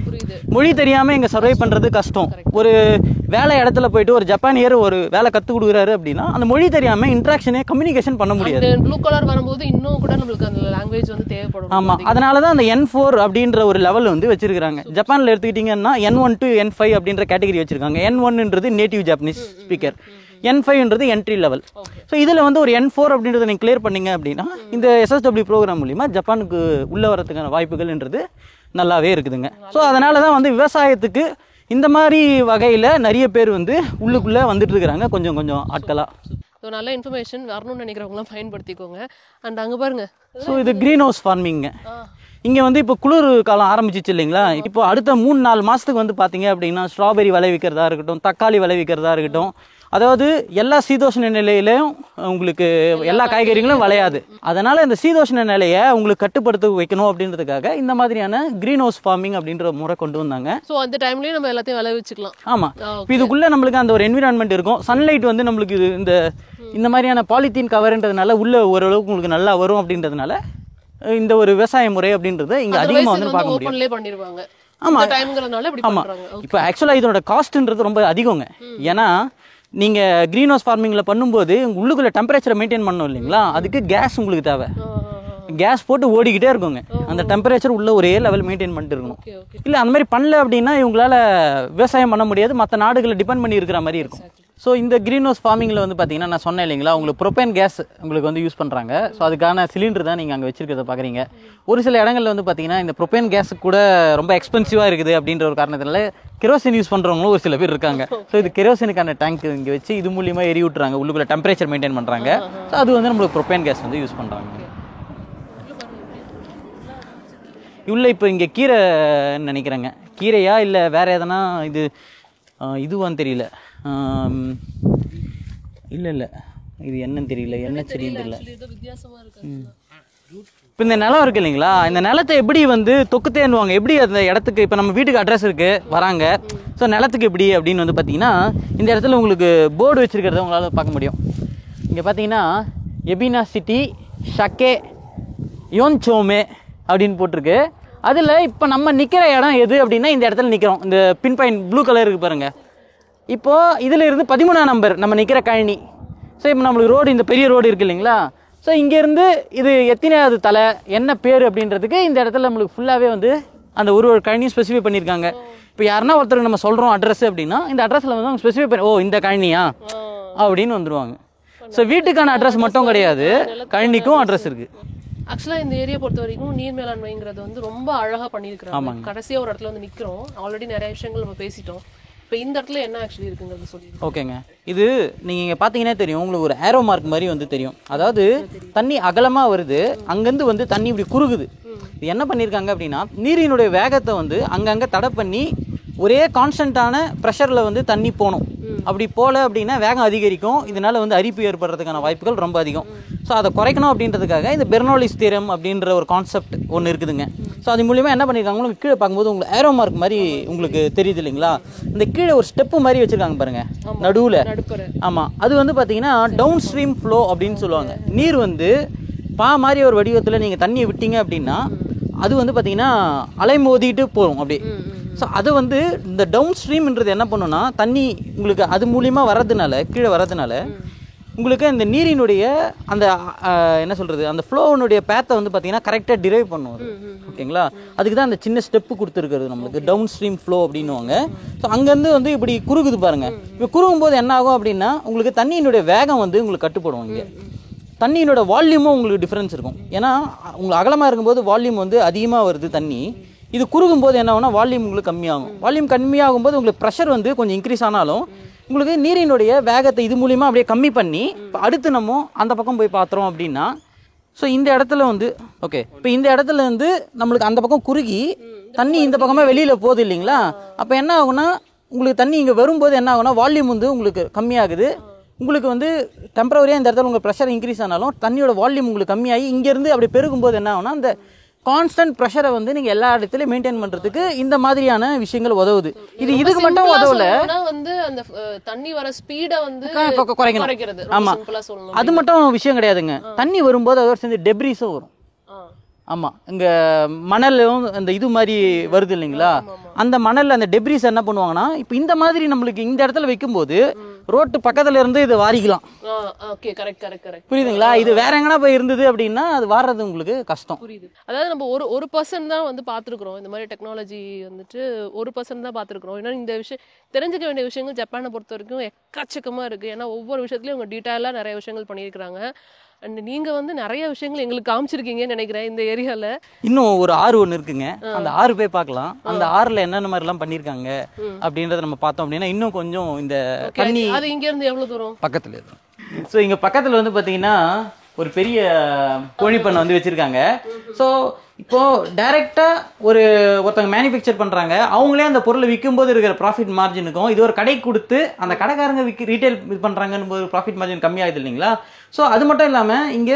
மொழி தெரியாமல் இங்கே சர்வை பண்ணுறது கஷ்டம். ஒரு வேலை இடத்துல போயிட்டு ஒரு ஜப்பானியர் ஒரு வேலை கற்றுக் கொடுக்குறாரு அப்படின்னா அந்த மொழி தெரியாமல் இன்ட்ராக்ஷனே கம்யூனிகேஷன் பண்ண முடியாது. ப்ளூ கலர் வரும்போது இன்னும் கூட நம்மளுக்கு அந்த லாங்குவேஜ் வந்து தேவைப்படும். ஆமாம், அதனால தான் அந்த N4 அப்படின்ற ஒரு லெவல் வந்து வச்சிருக்காங்க. ஜப்பானில் எடுத்துக்கிட்டிங்கன்னா N1 to N5 அப்படின்ற கேட்டகரி வச்சிருக்காங்க. N1ன்றது நேட்டிவ் ஜாப்பனீஸ் ஸ்பீக்கர், N5ன்றது என்ட்ரி லெவல். ஸோ இதில் வந்து ஒரு N4 அப்படின்றத நீங்கள் கிளியர் பண்ணீங்க அப்படின்னா இந்த SSW ப்ரோக்ராம் மூலிமா ஜப்பானுக்கு உள்ளே வரதுக்கான வாய்ப்புகள்ன்றது நல்லாவே இருக்குதுங்க. ஸோ அதனால தான் வந்து விவசாயத்துக்கு இந்த மாதிரி வகையில் நிறைய பேர் வந்து உள்ளுக்குள்ளே வந்துட்டு இருக்கிறாங்க கொஞ்சம் கொஞ்சம் ஆட்களாக. ஸோ நல்ல இன்ஃபர்மேஷன் வரணும்னு நினைக்கிறவங்களாம் பயன்படுத்திக்கோங்க. அண்ட் அங்கே பாருங்க, ஸோ இது க்ரீன் ஹவுஸ் ஃபார்மிங்க. இங்கே வந்து இப்போ குளிர் காலம் ஆரம்பிச்சிச்சு இல்லைங்களா, இப்போ அடுத்த 3-4 மாதத்துக்கு வந்து பார்த்தீங்க அப்படின்னா ஸ்ட்ராபெரி விளைவிக்கிறதா இருக்கட்டும், தக்காளி விளைவிக்கிறதா இருக்கட்டும், அதாவது எல்லா சீதோஷ்ண நிலையிலையும் உங்களுக்கு எல்லா காய்கறிகளும் விளையாது. அதனால் இந்த சீதோஷ்ண நிலையை உங்களுக்கு கட்டுப்படுத்த வைக்கணும் அப்படின்றதுக்காக இந்த மாதிரியான க்ரீன் ஹவுஸ் ஃபார்மிங் அப்படின்ற முறை கொண்டு வந்தாங்க. ஸோ அந்த டைம்லேயே நம்ம எல்லாத்தையும் விளைவிச்சுக்கலாம். ஆமாம், இப்போ இதுக்குள்ளே நம்மளுக்கு அந்த ஒரு என்விரான்மெண்ட் இருக்கும். சன்லைட் வந்து நம்மளுக்கு இந்த மாதிரியான பாலித்தீன் கவர்ன்றதுனால உள்ளே ஓரளவுக்கு உங்களுக்கு நல்லா வரும் அப்படின்றதுனால இந்த ஒரு விவசாய முறை அப்படின்றது இங்கே அதிகமாக வந்து பார்க்க முடியும். ஆமாம், இப்போ ஆக்சுவலாக இதோட காஸ்ட்ன்றது ரொம்ப அதிகங்க. ஏன்னா நீங்கள் க்ரீன் ஹவுஸ் ஃபார்மிங்கில் பண்ணும்போது உள்ளுக்குள்ளே டெம்பரேச்சரை மெயின்டைன் பண்ணணும் இல்லைங்களா, அதுக்கு கேஸ் உங்களுக்கு தேவை. கேஸ் போட்டு ஓடிக்கிட்டே இருக்குங்க. அந்த டெம்பரேச்சர் உள்ள ஒரே லெவல் மெயின்டைன் பண்ணிட்டு இருக்கணும். இல்லை அந்த மாதிரி பண்ணல அப்படின்னா இவங்களால விவசாயம் பண்ண முடியாது, மற்ற நாடுகளை டிபெண்ட் பண்ணி இருக்கிற மாதிரி இருக்கும். ஸோ இந்த க்ரீன் ஹவுஸ் ஃபார்மிங்கில் வந்து பார்த்தீங்கன்னா நான் சொன்னேன் இல்லைங்களா, உங்களுக்கு ப்ரொபேன் கேஸ் உங்களுக்கு வந்து யூஸ் பண்ணுறாங்க. ஸோ அதுக்கான சிலிண்டர் தான் நீங்கள் அங்கே வச்சிருக்கிறத பார்க்குறீங்க. ஒரு சில இடங்களில் வந்து பார்த்தீங்கன்னா இந்த ப்ரொபேன் கேஸுக்கு கூட ரொம்ப எக்ஸ்பென்சிவாக இருக்குது அப்படின்ற ஒரு காரணத்தினால கெரோசின் யூஸ் பண்ணுறவங்களும் ஒரு சில பேர் இருக்காங்க. ஸோ இது கெரோசினுக்கான டேங்க் இங்கே வச்சு இது மூலியமாக எரி விட்டுறாங்க, உள்ளுக்குள்ள டெம்பரேச்சர் மெயின்டைன் பண்ணுறாங்க. ஸோ அது வந்து நம்மளுக்கு ப்ரொபேன் கேஸ் வந்து யூஸ் பண்ணுறாங்க. உள்ள இப்போ இங்கே கீரைன்னு நினைக்கிறேங்க, கீரையா இல்லை வேற எதனா இதுவான்னு தெரியல. இல்லை இது என்னன்னு தெரியல, என்ன செடின்னு தெரியல. இப்போ இந்த நிலம் இருக்கு இல்லைங்களா, இந்த நிலத்தை எப்படி வந்து தொக்குத்தேன்னுவாங்க, எப்படி அந்த இடத்துக்கு இப்போ நம்ம வீட்டுக்கு அட்ரஸ் இருக்கு வராங்க. ஸோ நிலத்துக்கு எப்படி அப்படின்னு வந்து பார்த்தீங்கன்னா இந்த இடத்துல உங்களுக்கு போர்டு வச்சிருக்கிறத உங்களால் பார்க்க முடியும். இங்கே பார்த்தீங்கன்னா எபினா சிட்டி ஷக்கே யோன்சோமே அப்படின்னு போட்டிருக்கு. அதில் இப்போ நம்ம நிற்கிற இடம் எது அப்படின்னா இந்த இடத்துல நிற்கிறோம். இந்த பின் பாயிண்ட் ப்ளூ கலர் இருக்குது பாருங்கள். இப்போது இதில் இருந்து 13ஆம் நம்பர் நம்ம நிற்கிற கழனி. ஸோ இப்போ நம்மளுக்கு ரோடு, இந்த பெரிய ரோடு இருக்குது இல்லைங்களா, ஸோ இங்கேருந்து இது எத்தனையாவது தலை என்ன பேர் அப்படின்றதுக்கு இந்த இடத்துல நம்மளுக்கு ஃபுல்லாகவே வந்து அந்த ஒரு கழனியும் ஸ்பெசிஃபை பண்ணியிருக்காங்க. இப்போ யாருன்னா ஒருத்தருக்கு நம்ம சொல்கிறோம் அட்ரஸ் அப்படின்னா இந்த அட்ரஸில் வந்து அவங்க ஸ்பெசிஃபை பண்ணி இந்த கழனியா அப்படின்னு வந்துடுவாங்க. ஸோ வீட்டுக்கான அட்ரஸ் மட்டும் கிடையாது, கழனிக்கும் அட்ரஸ் இருக்குது. ஆக்சுவலா இந்த ஏரியா பொறுத்த வரைக்கும் நீர் மேலாண்மைங்கிறது வந்து ரொம்ப அழகா பண்ணியிருக்காங்க. கடைசியா ஒரு இடத்துல வந்து நிக்கிறோம், ஆல்ரெடி நிறைய விஷயங்கள் நம்ம பேசிட்டோம். இப்போ இந்த இடத்துல என்ன ஆக்சுவலி இருக்குங்கிறது சொல்லி. ஓகேங்க, இது நீங்கள் பார்த்தீங்கன்னா தெரியும், உங்களுக்கு ஒரு ஏரோ மார்க் மாதிரி வந்து தெரியும். அதாவது தண்ணி அகலமாக வருது, அங்கேருந்து வந்து தண்ணி இப்படி குறுகுது. இது என்ன பண்ணியிருக்காங்க அப்படின்னா நீரினுடைய வேகத்தை வந்து அங்கங்கே தடை பண்ணி ஒரே கான்ஸ்டன்டான ப்ரெஷரில் வந்து தண்ணி போகணும். அப்படி போகல அப்படின்னா வேகம் அதிகரிக்கும், இதனால வந்து அரிப்பு ஏற்படுறதுக்கான வாய்ப்புகள் ரொம்ப அதிகம். ஸோ அதை குறைக்கணும் அப்படின்றதுக்காக இந்த பெர்னோலிஸ் தியரம் அப்படின்ற ஒரு கான்செப்ட் ஒன்று இருக்குதுங்க. ஸோ அது மூலிமா என்ன பண்ணியிருக்காங்க, உங்களுக்கு கீழே பார்க்கும்போது உங்களுக்கு ஏரோ மார்க் மாதிரி உங்களுக்கு தெரியுது இல்லைங்களா, இந்த கீழே ஒரு ஸ்டெப்பு மாதிரி வச்சுருக்காங்க பாருங்கள் நடுவில். ஆமாம், அது வந்து பார்த்தீங்கன்னா டவுன் ஸ்ட்ரீம் ஃப்ளோ அப்படின்னு சொல்லுவாங்க. நீர் வந்து மாதிரி ஒரு வடிவத்தில் நீங்கள் தண்ணியை விட்டீங்க அப்படின்னா அது வந்து பார்த்தீங்கன்னா அலைமோதிட்டு போகும் அப்படி. ஸோ அது வந்து இந்த டவுன் ஸ்ட்ரீம்ன்றது என்ன பண்ணுன்னா தண்ணி உங்களுக்கு அது மூலியமாக வர்றதுனால, கீழே வர்றதுனால உங்களுக்கு அந்த நீரினுடைய அந்த என்ன சொல்கிறது அந்த ஃப்ளோனுடைய பேத்தை வந்து பார்த்தீங்கன்னா கரெக்டாக டிரைவ் பண்ணுவோம். ஓகேங்களா, அதுக்கு தான் அந்த சின்ன ஸ்டெப்பு கொடுத்துருக்கிறது நம்மளுக்கு டவுன் ஸ்ட்ரீம் ஃப்ளோ அப்படின்னுவாங்க. ஸோ அங்கேருந்து வந்து இப்படி குறுகுது பாருங்கள். இப்போ குறுகும் போது என்ன ஆகும் அப்படின்னா உங்களுக்கு தண்ணியினுடைய வேகம் வந்து உங்களுக்கு கட்டுப்படும். இங்கே தண்ணியினோட வால்யூமும் உங்களுக்கு டிஃப்ரென்ஸ் இருக்கும். ஏன்னா உங்களுக்கு அகலமாக இருக்கும்போது வால்யூம் வந்து அதிகமாக வருது தண்ணி. இது குறுகும் போது என்ன ஆகும்னா வால்யூம் உங்களுக்கு கம்மியாகும். வால்யூம் கம்மியாகும் போது உங்களுக்கு ப்ரெஷர் வந்து கொஞ்சம் இன்க்ரீஸ் ஆனாலும் உங்களுக்கு நீரினுடைய வேகத்தை இது மூலிமா அப்படியே கம்மி பண்ணி இப்போ அடுத்து நம்ம அந்த பக்கம் போய் பார்த்துறோம் அப்படின்னா, ஸோ இந்த இடத்துல வந்து ஓகே, இப்போ இந்த இடத்துல வந்து நம்மளுக்கு அந்த பக்கம் குறுகி தண்ணி இந்த பக்கமாக வெளியில் போகுது இல்லைங்களா. அப்போ என்ன ஆகுனா உங்களுக்கு தண்ணி இங்கே வரும்போது என்ன ஆகுனா வால்யூம் வந்து உங்களுக்கு கம்மியாகுது. உங்களுக்கு வந்து டெம்பரவரியாக இந்த இடத்துல உங்களுக்கு ப்ரெஷர் இன்க்ரீஸ் ஆனாலும் தண்ணியோட வால்யூம் உங்களுக்கு கம்மியாகி இங்கேருந்து அப்படி பெருகும்போது என்ன ஆகுனா அந்த கான்ஸ்டன்ட் ப்ரெஷரை வந்து நீங்க எல்லா இடத்துலயும் மெயின்டைன் பண்றதுக்கு இந்த மாதிரியான விஷயங்கள் உதவுது. இது இதுக்கு மட்டும் உதவல, வந்து அந்த தண்ணி வர ஸ்பீட வந்து குறைக்கிறது. ஆமா, அது மட்டும் விஷயம் கிடையாதுங்க. தண்ணி வரும்போது அதோட சேர்ந்து டெப்ரிஸும் வரும். ஆமா, இங்க மணலும் அந்த இது மாதிரி வருது இல்லைங்களா, அந்த மணல் அந்த டெப்ரிஸ் என்ன பண்ணுவாங்கன்னா இப்போ இந்த மாதிரி நம்மளுக்கு இந்த இடத்துல வைக்கும்போது ரோட்டு பக்கத்துல இருந்து இது வாரிக்கலாம். புரியுதுங்களா? இது வேற எங்கன்னா போய் இருந்தது அப்படின்னா அது வாடுறது உங்களுக்கு கஷ்டம். புரியுது. அதாவது நம்ம ஒரு பர்சன் தான் வந்து பாத்துருக்கோம் இந்த மாதிரி டெக்னாலஜி வந்துட்டு, ஒரு பர்சன் தான் பாத்துருக்கோம். ஏன்னா இந்த விஷயம் தெரிஞ்சுக்க வேண்டிய விஷயங்கள் ஜப்பானை பொறுத்த வரைக்கும் எக்கச்சக்கமா இருக்கு. ஏன்னா ஒவ்வொரு விஷயத்துலயும் அவங்க டீட்டெயிலா நிறைய விஷயங்கள் பண்ணியிருக்கிறாங்க. அண்ட் நீங்க வந்து நிறைய விஷயங்கள் எங்களுக்கு காமிச்சிருக்கீங்கன்னு நினைக்கிறேன் இந்த ஏரியால. இன்னும் ஒரு ஆறு ஒன்று இருக்குங்க, அந்த ஆறு போய் பார்க்கலாம். அந்த ஆறுல என்னென்ன மாதிரி எல்லாம் பண்ணிருக்காங்க அப்படின்றத நம்ம பார்த்தோம் அப்படின்னா இன்னும் கொஞ்சம் இந்த தண்ணி. அது இங்க இருந்து எவ்வளவு தூரம் பக்கத்துல இருக்கு. ஸோ இங்க பக்கத்துல வந்து பாத்தீங்கன்னா ஒரு பெரிய கோழி பண்ணை வந்து வச்சிருக்காங்க. ஸோ இப்போ டைரக்டா ஒருத்தவங்க மேனுஃபேக்சர் பண்றாங்க, அவங்களே அந்த பொருளை விற்கும் போது இருக்கிற ப்ராஃபிட் மார்ஜினுக்கும் இது ஒரு கடை கொடுத்து அந்த கடைக்காரங்க ரீட்டைல் இது பண்றாங்கன்னு போது ப்ராஃபிட் மார்ஜின் கம்மியாகுது இல்லைங்களா. ஸோ அது மட்டும் இல்லாம இங்க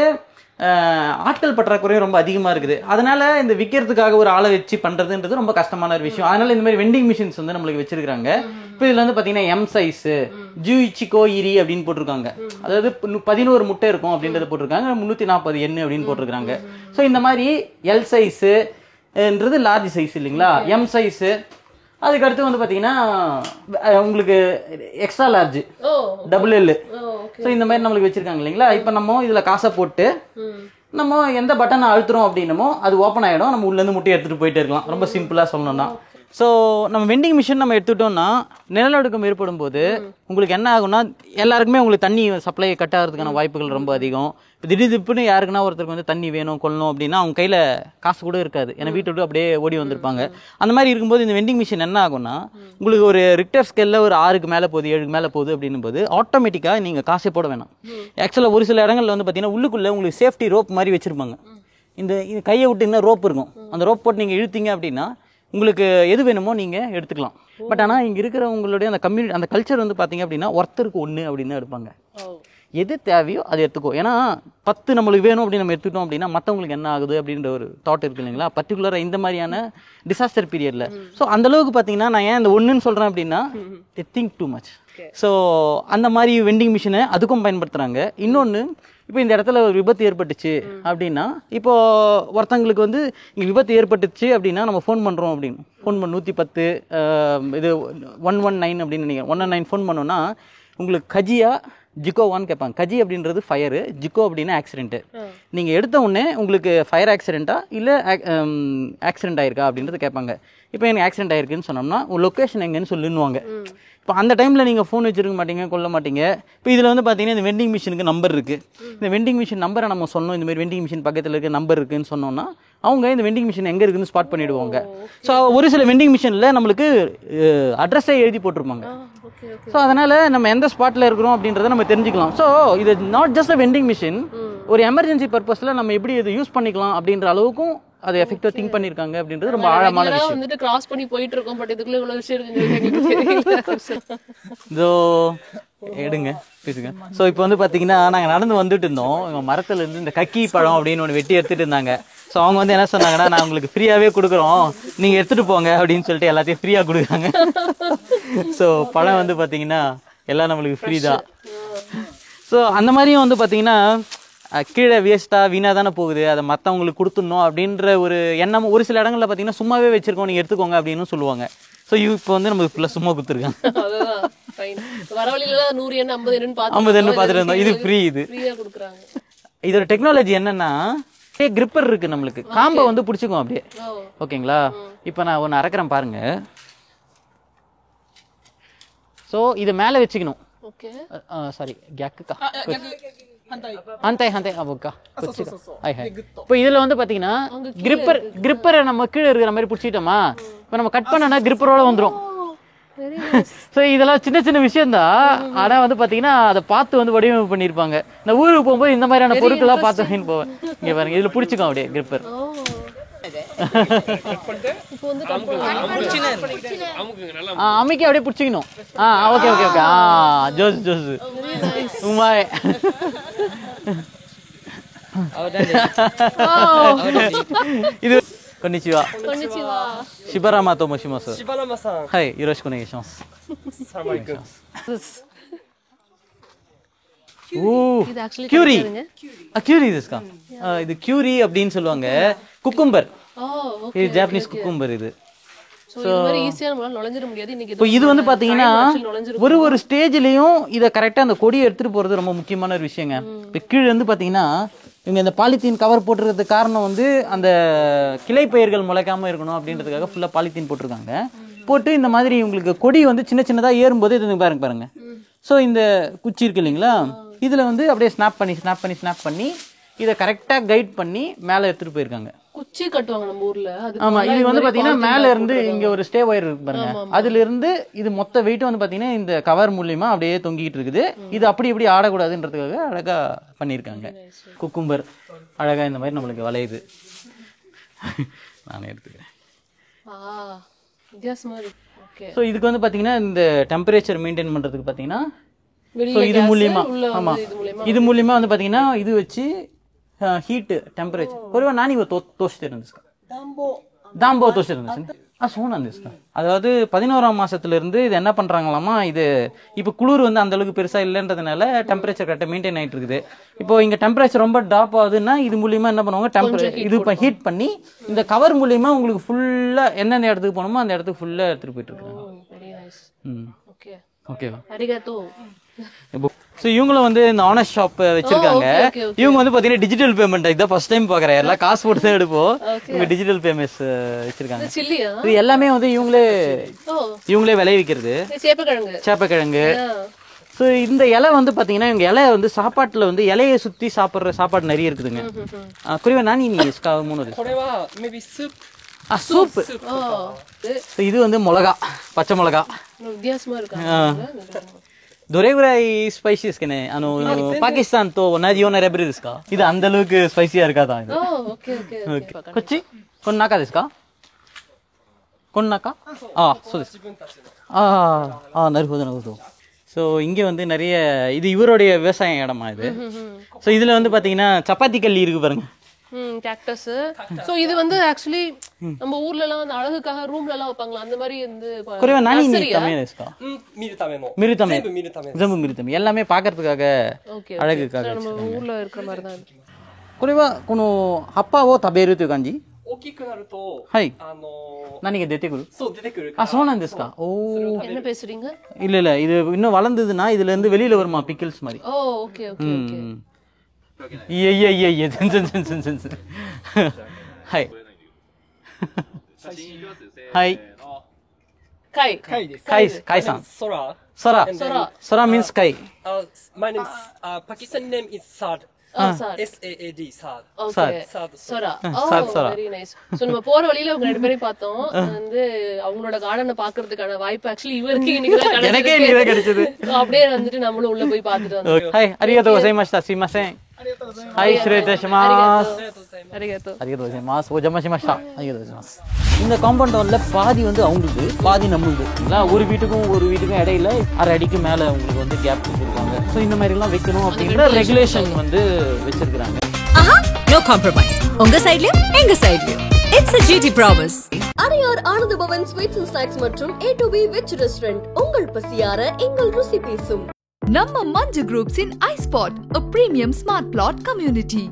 ஆட்கள் பற்றாக்குறையும் ரொம்ப அதிகமாக இருக்குது. அதனால இந்த விற்கிறதுக்காக ஒரு ஆளை வச்சு பண்ணுறதுன்றது ரொம்ப கஷ்டமான ஒரு விஷயம். அதனால இந்த மாதிரி வெண்டிங் மிஷின்ஸ் வந்து நம்மளுக்கு வச்சிருக்காங்க. இப்போ இதில் வந்து பார்த்தீங்கன்னா எம் சைஸு ஜூயிச்சிகோ இரி அப்படின்னு போட்டிருக்காங்க. அதாவது 11 முட்டை இருக்கும் அப்படின்றத போட்டிருக்காங்க. 340 எண்ணு அப்படின்னு போட்டிருக்காங்க. ஸோ இந்த மாதிரி எல் சைஸுன்றது லார்ஜ் சைஸ் இல்லைங்களா, எம் சைஸு, அதுக்கு அடுத்து வந்து பார்த்தீங்கன்னா உங்களுக்கு extra large double L. So இந்த மாதிரி நம்மளுக்கு வச்சிருக்காங்க இல்லைங்களா. இப்போ நம்ம இதில் காசை போட்டு நம்ம எந்த பட்டனை அழுத்துறோம் அப்படின்னமோ அது ஓப்பன் ஆகிடும். நம்ம உள்ளேருந்து முட்டையை எடுத்துகிட்டு போயிட்டே இருக்கலாம். ரொம்ப சிம்பிளாக சொல்லணும்னா ஸோ நம்ம வெண்டிங் மிஷின் நம்ம எடுத்துட்டோம்னா நிலநடுக்கம் ஏற்படும் போது உங்களுக்கு என்ன ஆகும்னா எல்லாருக்குமே உங்களுக்கு தண்ணி சப்ளை கட் ஆகிறதுக்கான வாய்ப்புகள் ரொம்ப அதிகம். திடீர்னு யாருக்குன்னா ஒருத்தருக்கு வந்து தண்ணி வேணும் கொள்ளணும் அப்படின்னா அவங்க கையில் காசு கூட இருக்காது, ஏன்னா வீட்டை விட்டு அப்படியே ஓடி வந்திருப்பாங்க. அந்த மாதிரி இருக்கும்போது இந்த வெண்டிங் மிஷின் என்ன ஆகும்னா உங்களுக்கு ஒரு ரிக்டர் ஸ்கேலில் ஒரு 6க்கு மேலே போகுது 7க்கு மேலே போகுது அப்படின்னும் போது ஆட்டோமேட்டிக்காக நீங்கள் காசே போட வேணாம். ஆக்சுவலாக ஒரு சில இடங்களில் வந்து பார்த்தீங்கன்னா உள்ளுக்குள்ளே உங்களுக்கு சேஃப்டி ரோப் மாதிரி வச்சுருப்பாங்க. இந்த கையை விட்டு இன்னும் ரோப் இருக்கும், அந்த ரோப் போட்டு நீங்கள் இழுத்தீங்க அப்படின்னா உங்களுக்கு எது வேணுமோ நீங்கள் எடுத்துக்கலாம். பட் ஆனால் இங்கே இருக்கிறவங்களுடைய அந்த கம்யூனிட்டி அந்த கல்ச்சர் வந்து பார்த்தீங்க அப்படின்னா ஒருத்தருக்கு ஒன்று அப்படின்னு தான் எடுப்பாங்க. எது தேவையோ அதை எடுத்துக்கோ. ஏன்னா 10 நம்மளுக்கு வேணும் அப்படின்னு நம்ம எடுத்துக்கிட்டோம் அப்படின்னா மற்றவங்களுக்கு என்ன ஆகுது அப்படின்ற ஒரு தாட் இருக்கு இல்லைங்களா, பர்டிகுலராக இந்த மாதிரியான டிசாஸ்டர் பீரியடில். ஸோ அந்தளவுக்கு பார்த்தீங்கன்னா நான் ஏன் இந்த ஒன்றுன்னு சொல்கிறேன் அப்படின்னா they think too much. So அந்த மாதிரி வெண்டிங் மிஷினை அதுக்கும் பயன்படுத்துகிறாங்க. இன்னொன்று, இப்போ இந்த இடத்துல ஒரு விபத்து ஏற்பட்டுச்சு அப்படின்னா, இப்போ ஒருத்தங்களுக்கு வந்து இங்கே விபத்து ஏற்பட்டுச்சு அப்படின்னா நம்ம ஃபோன் பண்ணுறோம் அப்படின்னு ஃபோன் பண்ண 110 இது 119 அப்படின்னு நினைக்கிறேன் 119 ஃபோன் பண்ணோன்னா உங்களுக்கு கஜியா ஜிக்கோவான்னு கேட்பாங்க. கஜி அப்படின்றது ஃபயரு, ஜிக்கோ அப்படின்னா ஆக்சிடென்ட்டு. நீங்கள் எடுத்த உடனே உங்களுக்கு ஃபயர் ஆக்சிடென்ட்டா இல்லை ஆக்சிடென்ட் ஆயிருக்கா அப்படின்றது கேட்பாங்க. இப்போ எனக்கு ஆக்சிடென்ட் ஆயிருக்குன்னு சொன்னோம்னா உங்கள் லொக்கேஷன் எங்கன்னு சொல்லுன்னுவாங்க. இப்போ அந்த டைமில் நீங்கள் ஃபோன் வச்சுருக்க மாட்டீங்க, கொள்ள மாட்டீங்க. இப்போ இதில் வந்து பார்த்தீங்கன்னா இந்த வெண்டிங் மிஷினுக்கு நம்பர் இருக்குது. இந்த வெண்டிங் மிஷின் நம்பரை நம்ம சொன்னோம், இந்த மாதிரி வெண்டிங் மிஷின் பக்கத்தில் இருக்க நம்பர் இருக்குன்னு சொன்னோம்னா அவங்க இந்த வெண்டிங் மிஷின் எங்கே இருக்குன்னு ஸ்பாட் பண்ணிவிடுவாங்க. ஸோ ஒரு சில வெண்டிங் மிஷினில் நம்மளுக்கு அட்ரஸை எழுதி போட்டிருப்பாங்க. ஸோ அதனால் நம்ம எந்த ஸ்பாட்டில் இருக்கிறோம் அப்படின்றத நம்ம தெரிஞ்சுக்கலாம். ஸோ இது not just a vending machine, ஒரு எமர்ஜென்சி பர்பஸில் நம்ம எப்படி இது யூஸ் பண்ணிக்கலாம் அப்படின்ற அளவுக்கும் அது எஃபெக்டிவா திங்க் பண்ணிருக்காங்க அப்படின்றது ரொம்ப ஆழமான விஷயம். வந்துட்டு கிராஸ் பண்ணி போயிட்டு இருக்கோம், பட் இதுக்குள்ள இவ்வளவு விஷயம் இருக்குன்னு இதோ எடுங்க பேசுங்க. ஸோ இப்போ வந்து பார்த்தீங்கன்னா நாங்கள் நடந்து வந்துட்டு இருந்தோம், இவங்க மரத்துல இருந்து இந்த கக்கி பழம் அப்படின்னு ஒன்று வெட்டி எடுத்துட்டு இருந்தாங்க. ஸோ அவங்க வந்து என்ன சொன்னாங்கன்னா, நான் உங்களுக்கு ஃப்ரீயாகவே கொடுக்குறோம், நீங்கள் எடுத்துட்டு போங்க அப்படின்னு சொல்லிட்டு எல்லாத்தையும் ஃப்ரீயாக கொடுக்குறாங்க. ஸோ பழம் வந்து பார்த்தீங்கன்னா எல்லாம் நம்மளுக்கு ஃப்ரீ தான். ஸோ அந்த மாதிரியும் வந்து பார்த்தீங்கன்னா கீழே வேஸ்ட்டாக வீணாக தானே போகுது, அதை மற்றவங்களுக்கு கொடுத்துடணும் அப்படின்ற ஒரு எண்ணம் ஒரு சில இடங்களில் பார்த்தீங்கன்னா சும்மாவே வச்சிருக்கோம், நீங்கள் எடுத்துக்கோங்க அப்படின்னு சொல்லுவாங்க. ஸோ இப்போ வந்து நமக்கு ஃபுல்லாக சும்மா கொடுத்துருக்காங்க. வரவழியில 100 எண்ணெய் 50 எண்ணெய் பார்த்துட்டு இருந்தோம், இது ஃப்ரீ. இது கொடுக்குறாங்க. இதோட டெக்னாலஜி என்னன்னா கிரிப்பர் இருக்கு, நம்மளுக்கு காம்பை வந்து பிடிச்சிக்கும் அப்படியே. ஓகேங்களா, இப்போ நான் ஒன்று அரைக்கிறேன் பாருங்க. ஸோ இதை மேலே வச்சுக்கணும். சாரி கேக்குக்கா இப்போ இதுல வந்து பாத்தீங்கன்னா கிரிப்பரை நம்ம கீழே இருக்கிற மாதிரி பிடிச்சிட்டோமா, இப்போ நம்ம கட் பண்ணோம்னா கிரிப்பரோட வந்துடும். ஸோ இதெல்லாம் சின்ன சின்ன விஷயம் தான், ஆனா வந்து பாத்தீங்கன்னா அதை பார்த்து வந்து வடிவமைப்பு பண்ணிருப்பாங்க. நான் ஊருக்கு போகும்போது இந்த மாதிரியான பொருட்கள்லாம் பார்த்து போவேன். இங்க பாருங்க, இதுல பிடிச்சிக்கும் அப்படியே கிரிப்பர். அம்மிக்கு அப்படியே பிடிச்சிக்கணும். Okay okay okay. ஜோஸ் ஜோஸ் உமாய் இது konnichiwa. Konnichiwa. Shibarama to moshimasu. Shibarama-san. Hai, yoroshiku onegaishimasu. Assalamu alaikum. இது actually Curie. Curie desu ka? இது கியூரி அப்படினு சொல்லுவாங்க. குக்கும்பர். இது ஜாப்பனீஸ் குக்கும்பர் இது. சோ இது மாதிரி ஈஸியா நம்மளால நுழைஞ்சிர முடியாது. இன்னைக்கு இப்போ இது வந்து பாத்தீங்கன்னா ஒரு ஸ்டேஜ்லயும் இத கரெக்டா அந்த கொடியை எடுத்துட்டு போறது ரொம்ப முக்கியமான ஒரு விஷயங்க. இப்போ கீழ இருந்து பாத்தீங்கன்னா இவங்க இந்த பாலித்தீன் கவர் போட்டுறதுக்கு காரணம் வந்து அந்த கிளை பயிர்கள் முளைக்காம இருக்கணும் அப்படின்றதுக்காக ஃபுல்லா பாலித்தீன் போட்டிருக்காங்க. போட்டு இந்த மாதிரி உங்களுக்கு கொடி வந்து சின்ன சின்னதா ஏறும்போது இது பாருங்க. ஸோ இந்த குச்சி இருக்கு இல்லைங்களா, இதுல வந்து அப்படியே ஸ்னாப் பண்ணி இதை கரெக்டா கைட் பண்ணி மேல எடுத்துட்டு போயிருக்காங்க. குச்சி கட்டுவாங்க நம்ம ஊர்ல. ஆமா, இது வந்து பாத்தீங்கன்னா மேல இருந்து இங்க ஒரு ஸ்டே ஒயர் இருக்கு பாருங்க, அதுல இருந்து இது மொத்த வெயிட் வந்து பாத்தீங்கன்னா இந்த கவர் மூலியமா அப்படியே தொங்கிட்டு இருக்குது. இது அப்படி இப்படி ஆடக்கூடாதுன்றதுக்காக அழகா பண்ணிருக்காங்க. குக்கும்பர் அழகா இந்த மாதிரி நம்மளுக்கு வளையுது. நானே எடுத்துக்கிறேன். ஸோ இதுக்கு வந்து பாத்தீங்கன்னா இந்த டெம்பரேச்சர் மெயின்டைன் பண்றதுக்கு பாத்தீங்கன்னா இது மூலியமா, ஆமா இது மூலியமா வந்து பாத்தீங்கன்னா இது வச்சு ஹீட் ಟೆಂಪರೇಚರ್ ಕೊರುವ ನಾನೀಗ ತೋರಿಸ್ತಿರೋದು தாம்போ தோசிருந்துச்சு. சோனான் அதாவது 11ஆம் மாசத்துல இருந்து இது என்ன பண்றாங்களாமா, இது இப்போ குளிர் வந்து அந்த அளவுக்கு பெருசா இல்லைன்றதுனால டெம்பரேச்சர் கரெக்டாக மெயின்டைன் ஆயிட்டு இருக்குது. இப்போ இங்க டெம்பரேச்சர் ரொம்ப ட்ராப் ஆகுதுன்னா இது மூலியமா என்ன பண்ணுவாங்க, இது ஹீட் பண்ணி இந்த கவர் மூலியமா உங்களுக்கு ஃபுல்லா எந்தெந்த இடத்துக்கு போகணுமோ அந்த இடத்துக்கு ஃபுல்லா எடுத்துட்டு போயிட்டு இருக்காங்க. ஓகேவா? ஸோ இவங்களும் வந்து இந்த ஆனஸ்ட் ஷாப் வச்சிருக்காங்க. இவங்க வந்து பாத்தீங்கன்னா டிஜிட்டல் பேமெண்ட் இதான் ஃபர்ஸ்ட் டைம் பாக்குறேன். எல்லாம் காசு போட்டு தான் எடுப்போம். இவங்க டிஜிட்டல் பேமெண்ட்ஸ் வச்சிருக்காங்க. இது எல்லாமே வந்து இவங்களே விளைவிக்கிறது. சேப்பக்கிழங்கு. ஸோ இந்த இலை வந்து பாத்தீங்கன்னா இவங்க இலை வந்து சாப்பாட்டுல வந்து இலையை சுத்தி சாப்பிடுற சாப்பாடு நிறைய இருக்குதுங்க. குறிவா நானி நீ சூப். இது வந்து மிளகா, பச்சை மிளகா. வித்தியாசமா இருக்கு. どれぐらいスパイシーですかね。パキスタンと同じようなレベルですか。இது அந்த அளவுக்கு ஸ்பைசியா இருக்காதா இது? Okay okay okay. こっち？この中ですか？この中？あ、そうです。なるほどなるほど。ஸோ இங்கே வந்து நிறைய இது இவருடைய விவசாய இடமா இது. ஸோ இதுல வந்து பாத்தீங்கன்னா சப்பாத்தி கல்லி இருக்கு பாருங்க. கேக்டஸ். சோ இது வந்து ஆக்சுவலி நம்ம ஊர்ல எல்லாம் அந்த அழகுக்காக ரூம்ல எல்லாம் வைப்பாங்களா அந்த மாதிரி வந்து குறைவா நானி தாமேですか? 見るための。見るため。全部見るため。全部見るため。எல்லாமே பார்க்கிறதுக்காக அழகுக்காக. நம்ம ஊர்ல இருக்கிற மாதிரி தான். これはこの葉っぱを食べるという感じ？大きくなると、はい。何が出てくる？そう出てくる。あ、そうなんですか。おお。என்ன பேசுறீங்க? இல்ல இது இன்னும் வளர்ந்ததுன்னா இதுல இருந்து வெளியில வருமா பிக்கிள்ஸ் மாதிரி. Oh okay okay okay. いや全然はいはい貝です。貝さん。空 means 貝。My name is Pakistani name is Saad. SAAD Saad. Okay. Sora. Oh, very nice. So நம்ம போற வழியில அவங்க ரெண்டு பேரையும் பார்த்தோம். வந்து அவங்களோட கார்டனை பாக்குறதுக்கான வாய்ப்பு actually இவருக்கு இன்னைக்கு தான் கிடைச்சது. எனக்கே இன்னைக்கு தான் கிடைச்சது. அப்படியே வந்துட்டு நம்மளும் உள்ள போய் பார்த்துட்டு வந்தோம். はい、ありがとうございました。すいません。はい、失礼いたします。ありがとうございます。お邪魔しました。ありがとうございます。இந்த காம்பவுண்ட்ல பாதி வந்து அவங்களுக்கு, பாதி நம்மளுக்கு. ஒரு வீட்டுக்கும் இடையில அரை அடிக்கு மேல உங்களுக்கு வந்து கேப் வச்சிருக்காங்க. சோ இந்த மாதிரி எல்லாம் வைக்கணும் அப்படிங்கற ரெகுலேஷன் வந்து வச்சிருக்காங்க. No compromise. உங்க சைடுலயும் எங்க சைடுலயும். It's a GT promise. Adyar Ananda Pawan sweets and snacks மற்றும் A2B வெஜ் ரெஸ்டாரண்ட் உங்கள் பசியார எங்கள் ருசி பேசும். நம்ம மஞ்சு குரூப்ஸ் இன் iSpot, a premium smart plot community.